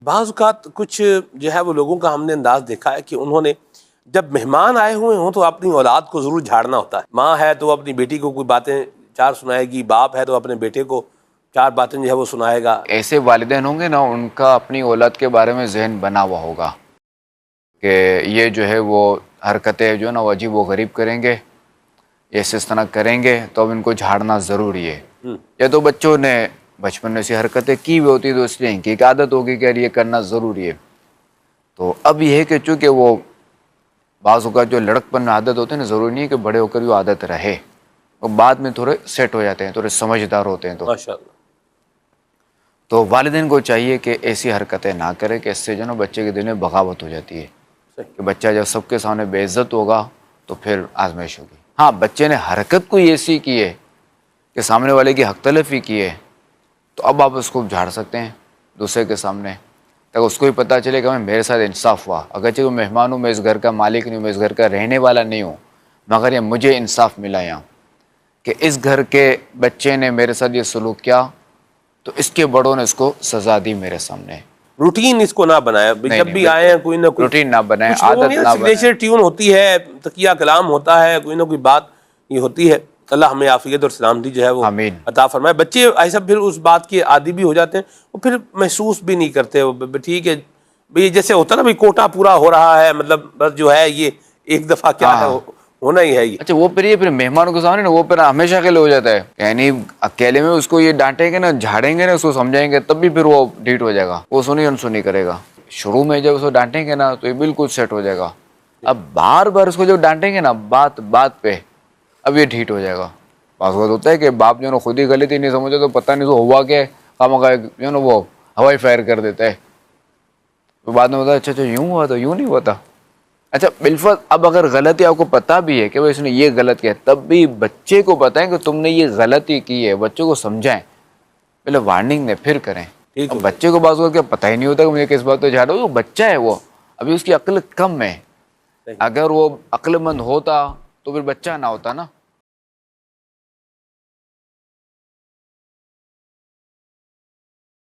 بعض اوقات کچھ جو ہے وہ لوگوں کا ہم نے انداز دیکھا ہے کہ انہوں نے جب مہمان آئے ہوئے ہوں تو اپنی اولاد کو ضرور جھاڑنا ہوتا ہے. ماں ہے تو وہ اپنی بیٹی کو کوئی باتیں چار سنائے گی، باپ ہے تو اپنے بیٹے کو چار باتیں جو ہے وہ سنائے گا. ایسے والدین ہوں گے نا، ان کا اپنی اولاد کے بارے میں ذہن بنا ہوا ہوگا کہ یہ جو ہے وہ حرکتیں جو ہے نا وہ عجیب و غریب کریں گے، ایسے اس طرح کریں گے تو اب ان کو جھاڑنا ضروری ہے. یا تو بچوں نے بچپن میں ایسی حرکتیں کی ہوئی ہوتی تو اس لیے ان کی ایک عادت ہوگی کہ یہ کرنا ضروری ہے. تو اب یہ ہے کہ چونکہ وہ بعض اوقات جو لڑکپن میں عادت ہوتے ہیں نا، ضروری نہیں ہے کہ بڑے ہو کر وہ عادت رہے، وہ بعد میں تھوڑے سیٹ ہو جاتے ہیں، تھوڑے سمجھدار ہوتے ہیں. ماشاءاللہ. تو والدین کو چاہیے کہ ایسی حرکتیں نہ کرے کہ اس سے جو نا بچے کے دل میں بغاوت ہو جاتی ہے کہ بچہ جب سب کے سامنے بے عزت ہوگا تو پھر آزمائش ہوگی. ہاں، بچے نے حرکت کوئی ایسی کی ہے کہ سامنے والے کی حق تلفی کی ہے تو اب آپ اس کو جھاڑ سکتے ہیں دوسرے کے سامنے، تاکہ اس کو بھی پتہ چلے کہ میرے ساتھ انصاف ہوا. اگرچہ وہ مہمان ہوں، میں اس گھر کا مالک نہیں ہوں، میں اس گھر کا رہنے والا نہیں ہوں، مگر یہ مجھے انصاف ملا یہاں کہ اس گھر کے بچے نے میرے ساتھ یہ سلوک کیا تو اس کے بڑوں نے اس کو سزا دی میرے سامنے. روٹین اس کو نہ بنایا، جب بھی آئے ہیں کوئی نہ کوئی روٹین نہ بنائے، کچھ لوگوں عادت کی نہ بنائے. سگنیچر ٹیون ہوتی ہے، تقیہ کلام ہوتا ہے، کوئی نہ کوئی بات یہ ہوتی ہے. اللہ ہمیں عافیت اور سلامتی جو ہے وہ آمین. عطا فرمائے. بچے ایسا پھر اس بات کے عادی بھی ہو جاتے ہیں، وہ پھر محسوس بھی نہیں کرتے. ٹھیک ہے بھئی، جیسے ہوتا نا بھئی کوٹا پورا ہو رہا ہے، مطلب بس جو ہے یہ ایک دفعہ کیا ہے ہونا ہی ہے یہ. اچھا، وہ پھر مہمانوں کے سامنے نا وہ پھر ہمیشہ کے لیے ہو جاتا ہے. یعنی اکیلے میں اس کو یہ ڈانٹیں گے نا، جھاڑیں گے نا، اس کو سمجھائیں گے تب بھی پھر وہ ڈھیٹ ہو جائے گا، وہ سنی انسنی کرے گا. شروع میں جب اس کو ڈانٹیں گے نا تو یہ بالکل سیٹ ہو جائے گا. اب بار بار اس کو جب ڈانٹیں گے نا بات بات پہ، اب یہ ڈھیٹ ہو جائے گا. بعض وقت ہوتا ہے کہ باپ جو ہے نا خود ہی غلطی نہیں سمجھے تو پتہ نہیں تو ہوا کہ خواہ جو ہے نا وہ ہوائی فائر کر دیتا ہے. تو بعد میں بتا اچھا یوں ہوا تھا، یوں نہیں ہوا تھا. اچھا بالفرض اب اگر غلطی آپ کو پتہ بھی ہے کہ اس نے یہ غلط کیا، تب بھی بچے کو بتائیں کہ تم نے یہ غلطی کی ہے، بچوں کو سمجھائیں، پہلے وارننگ دیں پھر کریں. اب بچے کو بعض وقت کیا پتہ ہی نہیں ہوتا کہ مجھے کس بات پہ جھاڑو، وہ بچہ ہے، وہ ابھی اس کی عقل کم ہے. اگر وہ عقل مند ہوتا تو پھر بچہ نہ ہوتا نا.